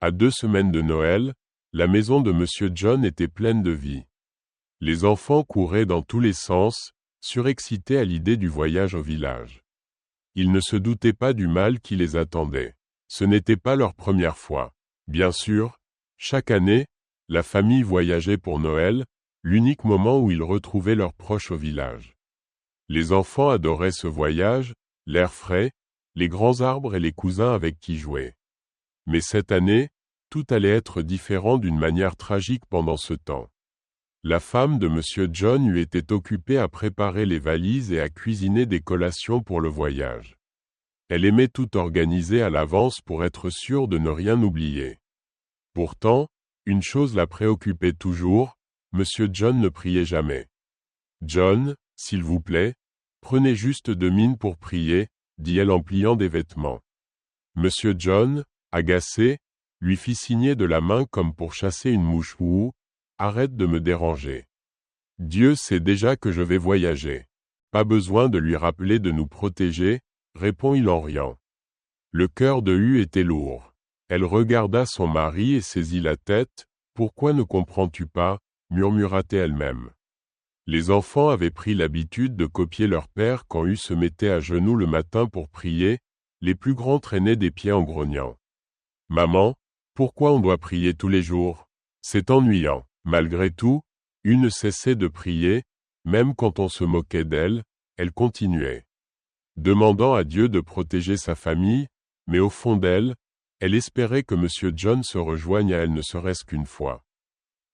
À 2 semaines de Noël, la maison de Monsieur John était pleine de vie. Les enfants couraient dans tous les sens, surexcités à l'idée du voyage au village. Ils ne se doutaient pas du mal qui les attendait. Ce n'était pas leur première fois. Bien sûr, chaque année, la famille voyageait pour Noël, l'unique moment où ils retrouvaient leurs proches au village. Les enfants adoraient ce voyage, l'air frais, les grands arbres et les cousins avec qui jouer. Mais cette année, tout allait être différent d'une manière tragique pendant ce temps. La femme de Monsieur John lui était occupée à préparer les valises et à cuisiner des collations pour le voyage. Elle aimait tout organiser à l'avance pour être sûre de ne rien oublier. Pourtant, une chose la préoccupait toujours, Monsieur John ne priait jamais. « John, s'il vous plaît, prenez juste 2 minutes pour prier, » dit-elle en pliant des vêtements. Monsieur John, agacé, lui fit signer de la main comme pour chasser une mouche. « Ouh, arrête de me déranger. Dieu sait déjà que je vais voyager. Pas besoin de lui rappeler de nous protéger, » répond-il en riant. Le cœur de Hu était lourd. Elle regarda son mari et saisit la tête. « Pourquoi ne comprends-tu pas ?» murmura-t-elle elle-même. Les enfants avaient pris l'habitude de copier leur père quand Hu se mettait à genoux le matin pour prier, les plus grands traînaient des pieds en grognant. « Maman, pourquoi on doit prier tous les jours? C'est ennuyant. » Malgré tout, Hu ne cessait de prier, même quand on se moquait d'elle, elle continuait. Demandant à Dieu de protéger sa famille, mais au fond d'elle, elle espérait que Monsieur John se rejoigne à elle ne serait-ce qu'une fois.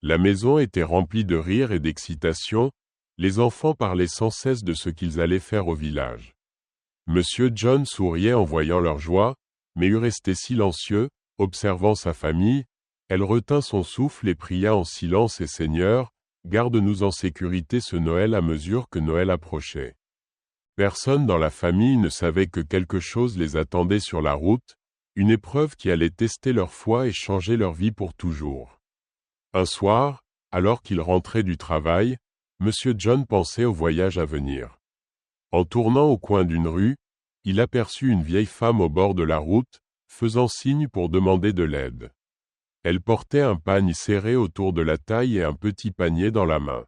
La maison était remplie de rire et d'excitation, les enfants parlaient sans cesse de ce qu'ils allaient faire au village. Monsieur John souriait en voyant leur joie, mais Hu restait silencieux, observant sa famille. Elle retint son souffle et pria en silence et « Seigneur, garde-nous en sécurité ce Noël à mesure que Noël approchait. » Personne dans la famille ne savait que quelque chose les attendait sur la route, une épreuve qui allait tester leur foi et changer leur vie pour toujours. Un soir, alors qu'il rentrait du travail, Monsieur John pensait au voyage à venir. En tournant au coin d'une rue, il aperçut une vieille femme au bord de la route, faisant signe pour demander de l'aide. Elle portait un pagne serré autour de la taille et un petit panier dans la main.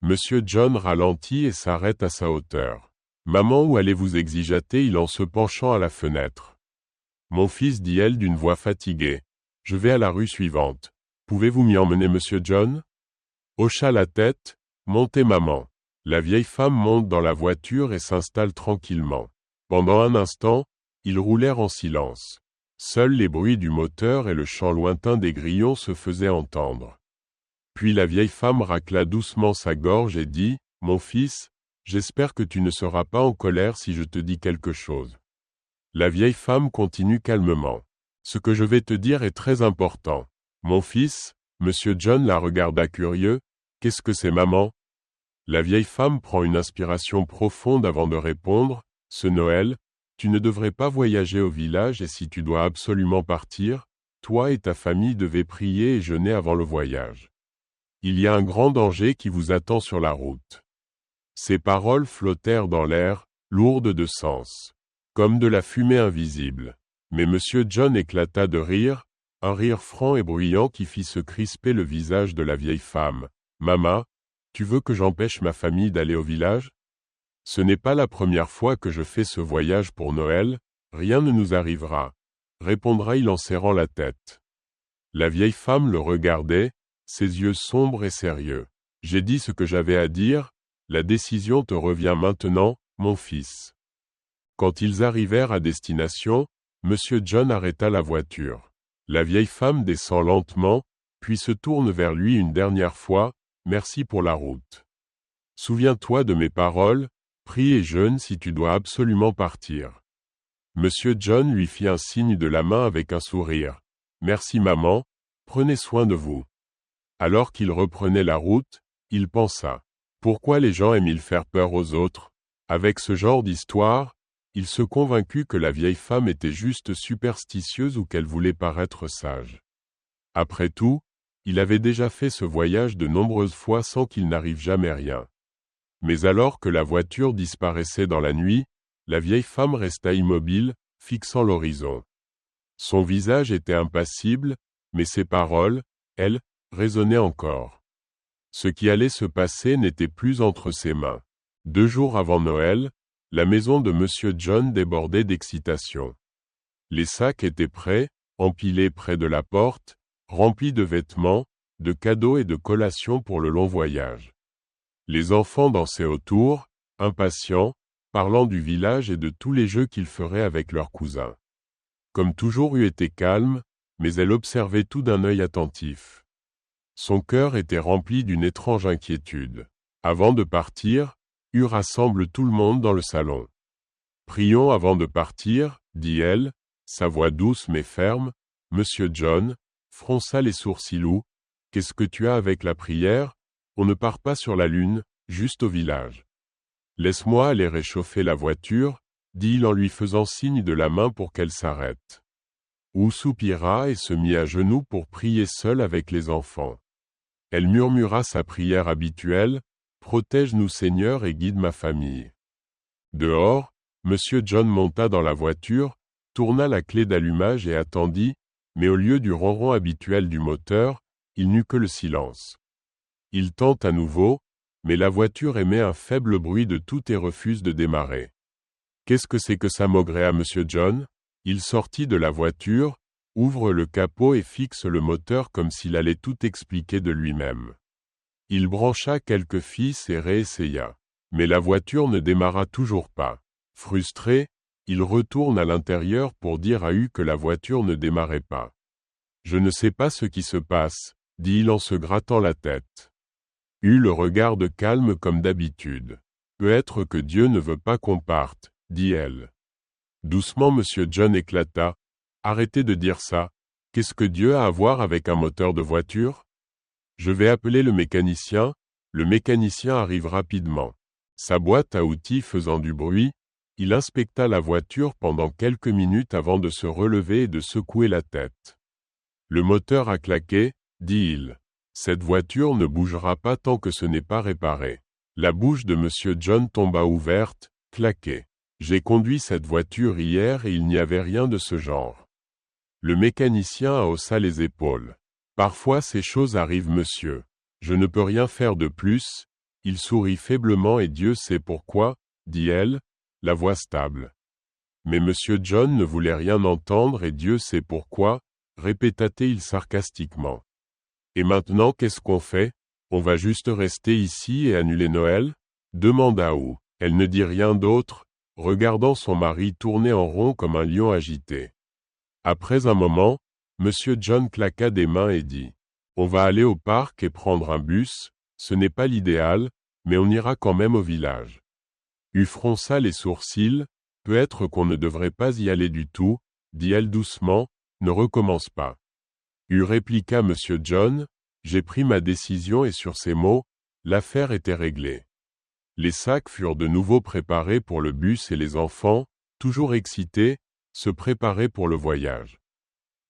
Monsieur John ralentit et s'arrête à sa hauteur. « Maman, où allez-vous » exigea-t-il en se penchant à la fenêtre. « Mon fils, dit-elle d'une voix fatiguée, je vais à la rue suivante. Pouvez-vous m'y emmener, Monsieur John ?» Hocha la tête. « Montez, maman. » La vieille femme monte dans la voiture et s'installe tranquillement. Pendant un instant, ils roulèrent en silence. Seuls les bruits du moteur et le chant lointain des grillons se faisaient entendre. Puis la vieille femme racla doucement sa gorge et dit, « Mon fils, j'espère que tu ne seras pas en colère si je te dis quelque chose. » La vieille femme continue calmement. « Ce que je vais te dire est très important. Mon fils, » Monsieur John la regarda curieux, « qu'est-ce que c'est, maman ?» La vieille femme prend une inspiration profonde avant de répondre, « Ce Noël, tu ne devrais pas voyager au village et si tu dois absolument partir, toi et ta famille devez prier et jeûner avant le voyage. Il y a un grand danger qui vous attend sur la route. » Ces paroles flottèrent dans l'air, lourdes de sens, comme de la fumée invisible. Mais Monsieur John éclata de rire, un rire franc et bruyant qui fit se crisper le visage de la vieille femme. « Maman, tu veux que j'empêche ma famille d'aller au village ? Ce n'est pas la première fois que je fais ce voyage pour Noël, rien ne nous arrivera, » répondra-t-il en serrant la tête. La vieille femme le regardait, ses yeux sombres et sérieux. « J'ai dit ce que j'avais à dire, la décision te revient maintenant, mon fils. » Quand ils arrivèrent à destination, Monsieur John arrêta la voiture. La vieille femme descend lentement, puis se tourne vers lui une dernière fois, « Merci pour la route. Souviens-toi de mes paroles, prie et jeûne si tu dois absolument partir. » Monsieur John lui fit un signe de la main avec un sourire. « Merci maman, prenez soin de vous. » Alors qu'il reprenait la route, il pensa. Pourquoi les gens aiment-ils faire peur aux autres? Avec ce genre d'histoire, il se convaincut que la vieille femme était juste superstitieuse ou qu'elle voulait paraître sage. Après tout, il avait déjà fait ce voyage de nombreuses fois sans qu'il n'arrive jamais rien. Mais alors que la voiture disparaissait dans la nuit, la vieille femme resta immobile, fixant l'horizon. Son visage était impassible, mais ses paroles, elles, résonnaient encore. Ce qui allait se passer n'était plus entre ses mains. 2 jours avant Noël, la maison de Monsieur John débordait d'excitation. Les sacs étaient prêts, empilés près de la porte, remplis de vêtements, de cadeaux et de collations pour le long voyage. Les enfants dansaient autour, impatients, parlant du village et de tous les jeux qu'ils feraient avec leurs cousins. Comme toujours eût été calme, mais elle observait tout d'un œil attentif. Son cœur était rempli d'une étrange inquiétude. Avant de partir, rassemble tout le monde dans le salon. « Prions avant de partir, » dit-elle, sa voix douce mais ferme. Monsieur John fronça les sourcils. « Qu'est-ce que tu as avec la prière? On ne part pas sur la lune, juste au village. »« Laisse-moi aller réchauffer la voiture, » dit-il en lui faisant signe de la main pour qu'elle s'arrête. Ou soupira et se mit à genoux pour prier seule avec les enfants. Elle murmura sa prière habituelle: « Protège-nous Seigneur et guide ma famille. » Dehors, Monsieur John monta dans la voiture, tourna la clé d'allumage et attendit, mais au lieu du ronron habituel du moteur, il n'eut que le silence. Il tente à nouveau, mais la voiture émet un faible bruit de tout et refuse de démarrer. « Qu'est-ce que c'est que ça, maugréa Monsieur John. Il sortit de la voiture, ouvre le capot et fixe le moteur comme s'il allait tout expliquer de lui-même. Il brancha quelques fils et réessaya. Mais la voiture ne démarra toujours pas. Frustré, il retourne à l'intérieur pour dire à Hugh que la voiture ne démarrait pas. « Je ne sais pas ce qui se passe, » dit-il en se grattant la tête. Hugh le regarde calme comme d'habitude. « Peut-être que Dieu ne veut pas qu'on parte, » dit elle. Doucement Monsieur John éclata. « Arrêtez de dire ça. Qu'est-ce que Dieu a à voir avec un moteur de voiture? Je vais appeler le mécanicien. Le mécanicien arrive rapidement. » Sa boîte à outils faisant du bruit, il inspecta la voiture pendant quelques minutes avant de se relever et de secouer la tête. « Le moteur a claqué, » dit-il. « Cette voiture ne bougera pas tant que ce n'est pas réparé. » La bouche de Monsieur John tomba ouverte, claquée. « J'ai conduit cette voiture hier et il n'y avait rien de ce genre. » Le mécanicien haussa les épaules. « Parfois ces choses arrivent, monsieur. Je ne peux rien faire de plus. » Il sourit faiblement et Dieu sait pourquoi, dit-elle, la voix stable. Mais Monsieur John ne voulait rien entendre et Dieu sait pourquoi, répéta-t-il sarcastiquement. Et maintenant qu'est-ce qu'on fait? On va juste rester ici et annuler Noël? Demanda Hugh. Elle ne dit rien d'autre, regardant son mari tourner en rond comme un lion agité. Après un moment, Monsieur John claqua des mains et dit: « On va aller au parc et prendre un bus, ce n'est pas l'idéal, mais on ira quand même au village. » Hugh fronça les sourcils. « Peut-être qu'on ne devrait pas y aller du tout, » dit-elle doucement, « ne recommence pas. » Hugh répliqua Monsieur John: « J'ai pris ma décision et sur ces mots, l'affaire était réglée. » Les sacs furent de nouveau préparés pour le bus et les enfants, toujours excités, se préparaient pour le voyage.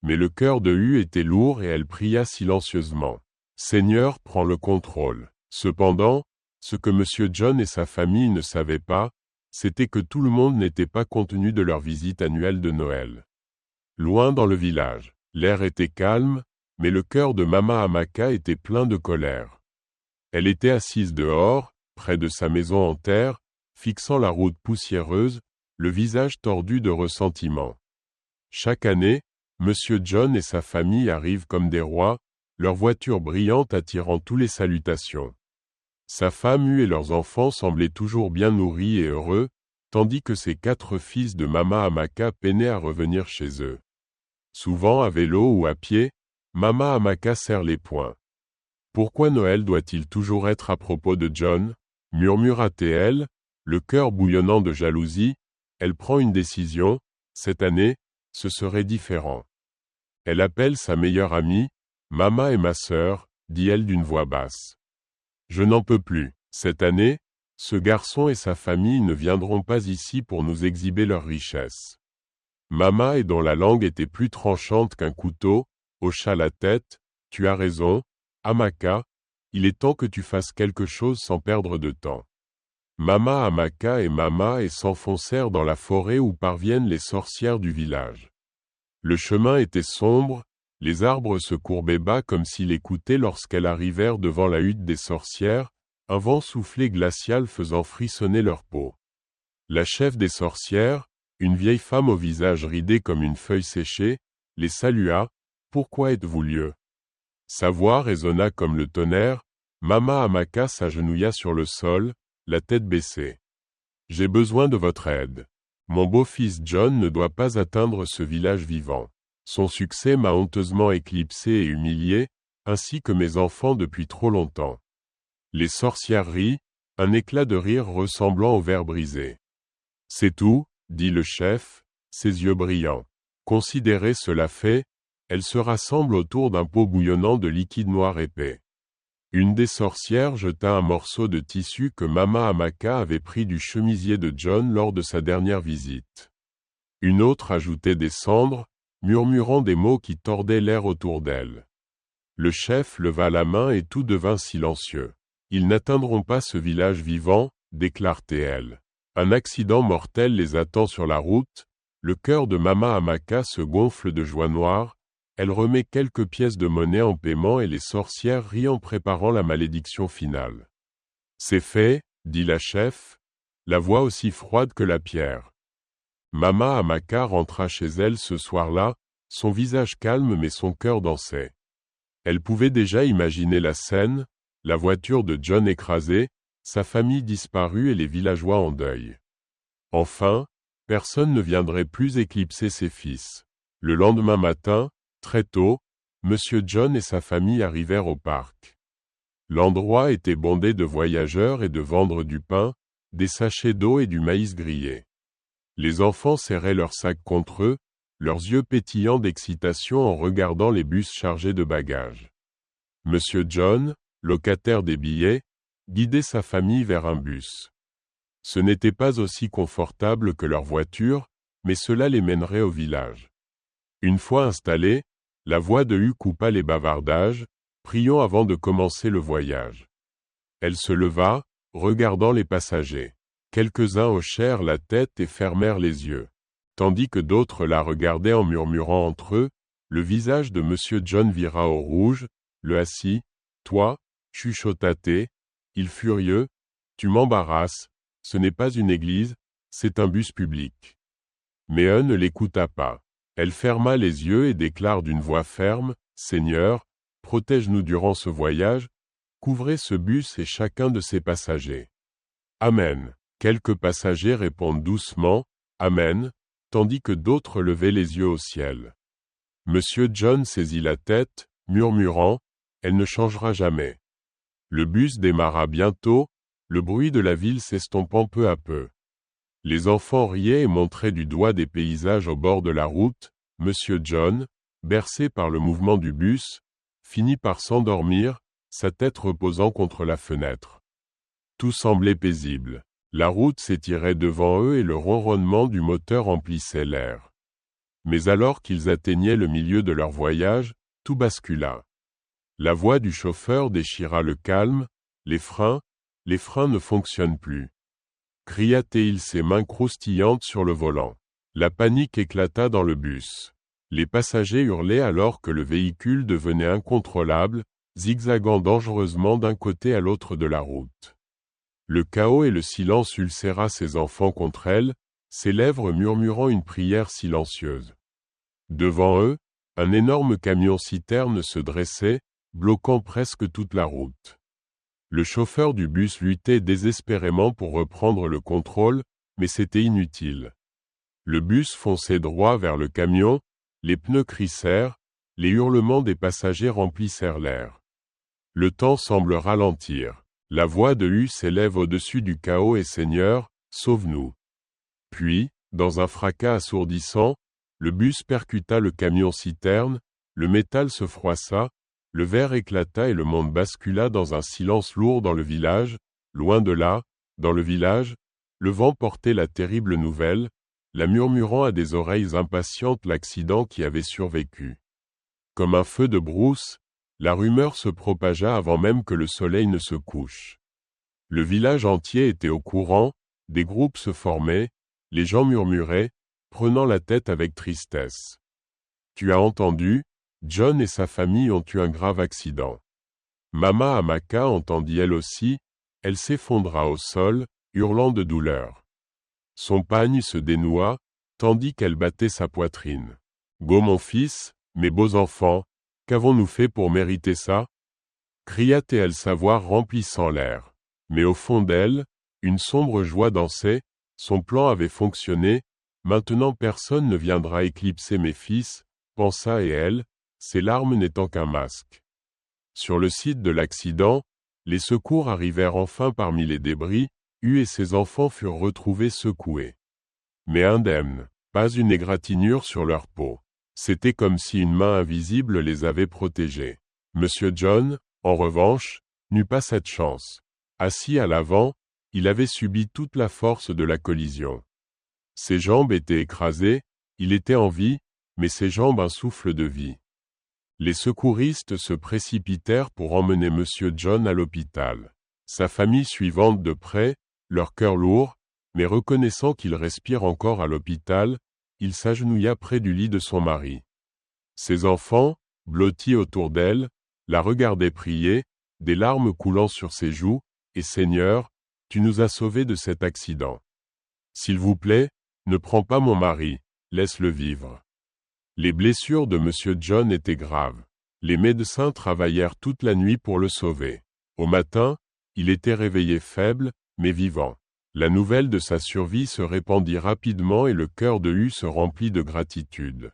Mais le cœur de Hugh était lourd et elle pria silencieusement. « Seigneur, prends le contrôle. » Cependant, ce que Monsieur John et sa famille ne savaient pas, c'était que tout le monde n'était pas contenu de leur visite annuelle de Noël. Loin dans le village, l'air était calme, mais le cœur de Mama Amaka était plein de colère. Elle était assise dehors, près de sa maison en terre, fixant la route poussiéreuse, le visage tordu de ressentiment. Chaque année, Monsieur John et sa famille arrivent comme des rois, leur voiture brillante attirant tous les salutations. Sa femme Hugh et leurs enfants semblaient toujours bien nourris et heureux, tandis que ses 4 fils de Mama Amaka peinaient à revenir chez eux. Souvent à vélo ou à pied, Mama Amaka serre les poings. « Pourquoi Noël doit-il toujours être à propos de John ?» murmura-t-elle, le cœur bouillonnant de jalousie. Elle prend une décision: cette année, ce serait différent. Elle appelle sa meilleure amie. « Mama et ma sœur, » dit-elle d'une voix basse. « Je n'en peux plus. Cette année, ce garçon et sa famille ne viendront pas ici pour nous exhiber leurs richesses. » Mama, et dont la langue était plus tranchante qu'un couteau, hocha la tête. « Tu as raison, Amaka, il est temps que tu fasses quelque chose sans perdre de temps. » Mama Amaka et Mama et s'enfoncèrent dans la forêt où parviennent les sorcières du village. Le chemin était sombre, les arbres se courbaient bas comme s'ils écoutaient lorsqu'elles arrivèrent devant la hutte des sorcières, un vent soufflé glacial faisant frissonner leur peau. La chef des sorcières, une vieille femme au visage ridé comme une feuille séchée, les salua. « Pourquoi êtes-vous lieu ?» Sa voix résonna comme le tonnerre. Mama Amaka s'agenouilla sur le sol, la tête baissée. « J'ai besoin de votre aide. Mon beau-fils John ne doit pas atteindre ce village vivant. Son succès m'a honteusement éclipsé et humilié, ainsi que mes enfants depuis trop longtemps. » Les sorcières rient, un éclat de rire ressemblant au verre brisé. « C'est tout, » dit le chef, ses yeux brillants. Considérez cela fait, elles se rassemblent autour d'un pot bouillonnant de liquide noir épais. Une des sorcières jeta un morceau de tissu que Mama Amaka avait pris du chemisier de John lors de sa dernière visite. Une autre ajoutait des cendres, murmurant des mots qui tordaient l'air autour d'elle. Le chef leva la main et tout devint silencieux. « Ils n'atteindront pas ce village vivant, » déclara-t-elle. « Un accident mortel les attend sur la route. » Le cœur de Mama Amaka se gonfle de joie noire. Elle remet quelques pièces de monnaie en paiement et les sorcières rient en préparant la malédiction finale. « C'est fait, » dit la chef, la voix aussi froide que la pierre. Mama Amaka rentra chez elle ce soir-là, son visage calme mais son cœur dansait. Elle pouvait déjà imaginer la scène, la voiture de John écrasée, sa famille disparue et les villageois en deuil. Enfin, personne ne viendrait plus éclipser ses fils. Le lendemain matin, très tôt, Monsieur John et sa famille arrivèrent au parc. L'endroit était bondé de voyageurs et de vendeurs du pain, des sachets d'eau et du maïs grillé. Les enfants serraient leurs sacs contre eux, leurs yeux pétillants d'excitation en regardant les bus chargés de bagages. Monsieur John, locataire des billets, guidait sa famille vers un bus. Ce n'était pas aussi confortable que leur voiture, mais cela les mènerait au village. Une fois installés, la voix de Hu coupa les bavardages. « Prions avant de commencer le voyage. » Elle se leva, regardant les passagers. Quelques-uns hochèrent la tête et fermèrent les yeux. Tandis que d'autres la regardaient en murmurant entre eux, le visage de Monsieur John vira au rouge, le assit. « Toi, chuchota-t-il, il furieux, tu m'embarrasses, ce n'est pas une église, c'est un bus public. » Mais Hun ne l'écouta pas. Elle ferma les yeux et déclara d'une voix ferme, « Seigneur, protège-nous durant ce voyage, couvrez ce bus et chacun de ses passagers. » Amen. Quelques passagers répondent doucement, « Amen », tandis que d'autres levaient les yeux au ciel. Monsieur John saisit la tête, murmurant, « Elle ne changera jamais. » Le bus démarra bientôt, le bruit de la ville s'estompant peu à peu. Les enfants riaient et montraient du doigt des paysages au bord de la route. Monsieur John, bercé par le mouvement du bus, finit par s'endormir, sa tête reposant contre la fenêtre. Tout semblait paisible. La route s'étirait devant eux et le ronronnement du moteur emplissait l'air. Mais alors qu'ils atteignaient le milieu de leur voyage, tout bascula. La voix du chauffeur déchira le calme, « Les freins ne fonctionnent plus. » Cria-t-il, ses mains croustillantes sur le volant. La panique éclata dans le bus. Les passagers hurlaient alors que le véhicule devenait incontrôlable, zigzagant dangereusement d'un côté à l'autre de la route. Le chaos et le silence ulcéra ses enfants contre elle, ses lèvres murmurant une prière silencieuse. Devant eux, un énorme camion-citerne se dressait, bloquant presque toute la route. Le chauffeur du bus luttait désespérément pour reprendre le contrôle, mais c'était inutile. Le bus fonçait droit vers le camion, les pneus crissèrent, les hurlements des passagers remplissèrent l'air. Le temps semble ralentir. La voix de Hu s'élève au-dessus du chaos et « Seigneur, sauve-nous » Puis, dans un fracas assourdissant, le bus percuta le camion-citerne, le métal se froissa, le verre éclata et le monde bascula dans un silence lourd dans le village. Loin de là, dans le village, le vent portait la terrible nouvelle, la murmurant à des oreilles impatientes l'accident qui avait survécu. Comme un feu de brousse, la rumeur se propagea avant même que le soleil ne se couche. Le village entier était au courant, des groupes se formaient, les gens murmuraient, prenant la tête avec tristesse. Tu as entendu, John et sa famille ont eu un grave accident. Mama Amaka entendit elle aussi, elle s'effondra au sol, hurlant de douleur. Son pagne se dénoua, tandis qu'elle battait sa poitrine. Go mon fils, mes beaux enfants, qu'avons-nous fait pour mériter ça? Cria-t-elle sa voix remplissant l'air. Mais au fond d'elle, une sombre joie dansait, son plan avait fonctionné, maintenant personne ne viendra éclipser mes fils, pensa et elle, ses larmes n'étant qu'un masque. Sur le site de l'accident, les secours arrivèrent enfin parmi les débris, Hu et ses enfants furent retrouvés secoués. Mais indemnes, pas une égratignure sur leur peau. C'était comme si une main invisible les avait protégés. Monsieur John, en revanche, n'eut pas cette chance. Assis à l'avant, il avait subi toute la force de la collision. Ses jambes étaient écrasées, il était en vie, mais ses jambes un souffle de vie. Les secouristes se précipitèrent pour emmener Monsieur John à l'hôpital. Sa famille suivante de près, leur cœur lourd, mais reconnaissant qu'il respire encore à l'hôpital, il s'agenouilla près du lit de son mari. Ses enfants, blottis autour d'elle, la regardaient prier, des larmes coulant sur ses joues, et Seigneur, tu nous as sauvés de cet accident. S'il vous plaît, ne prends pas mon mari, laisse-le vivre. Les blessures de Monsieur John étaient graves. Les médecins travaillèrent toute la nuit pour le sauver. Au matin, il était réveillé faible, mais vivant. La nouvelle de sa survie se répandit rapidement et le cœur de Hu se remplit de gratitude.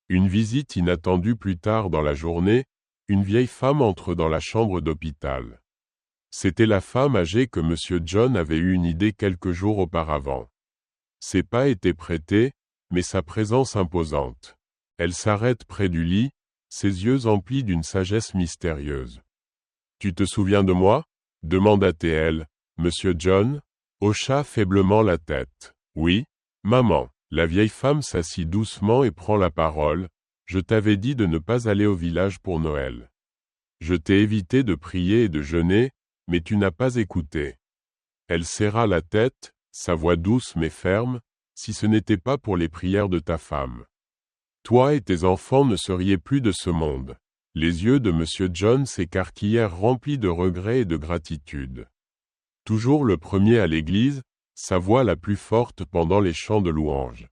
Une visite inattendue plus tard dans la journée, une vieille femme entre dans la chambre d'hôpital. C'était la femme âgée que Monsieur John avait eu une idée quelques jours auparavant. Ses pas étaient prêtés, mais sa présence imposante. Elle s'arrête près du lit, ses yeux emplis d'une sagesse mystérieuse. « Tu te souviens de moi » demanda-t-elle. Monsieur John hocha faiblement la tête. « Oui, maman. » La vieille femme s'assit doucement et prend la parole. « Je t'avais dit de ne pas aller au village pour Noël. Je t'ai évité de prier et de jeûner, mais tu n'as pas écouté. » Elle serra la tête, sa voix douce mais ferme, « Si ce n'était pas pour les prières de ta femme. Toi et tes enfants ne seriez plus de ce monde. » Les yeux de Monsieur John s'écarquillèrent remplis de regrets et de gratitude. Toujours le premier à l'église, sa voix la plus forte pendant les chants de louange.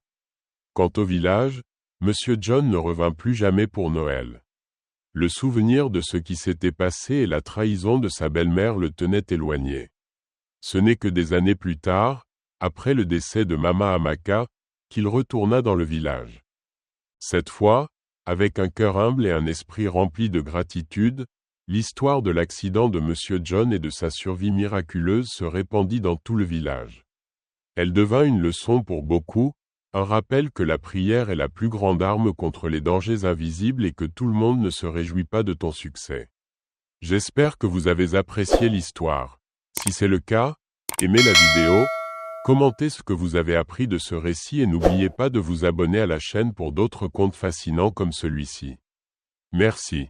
Quant au village, Monsieur John ne revint plus jamais pour Noël. Le souvenir de ce qui s'était passé et la trahison de sa belle-mère le tenaient éloigné. Ce n'est que des années plus tard, après le décès de Mama Amaka, qu'il retourna dans le village. Cette fois, avec un cœur humble et un esprit rempli de gratitude, l'histoire de l'accident de Monsieur John et de sa survie miraculeuse se répandit dans tout le village. Elle devint une leçon pour beaucoup, un rappel que la prière est la plus grande arme contre les dangers invisibles et que tout le monde ne se réjouit pas de ton succès. J'espère que vous avez apprécié l'histoire. Si c'est le cas, aimez la vidéo, commentez ce que vous avez appris de ce récit et n'oubliez pas de vous abonner à la chaîne pour d'autres contes fascinants comme celui-ci. Merci.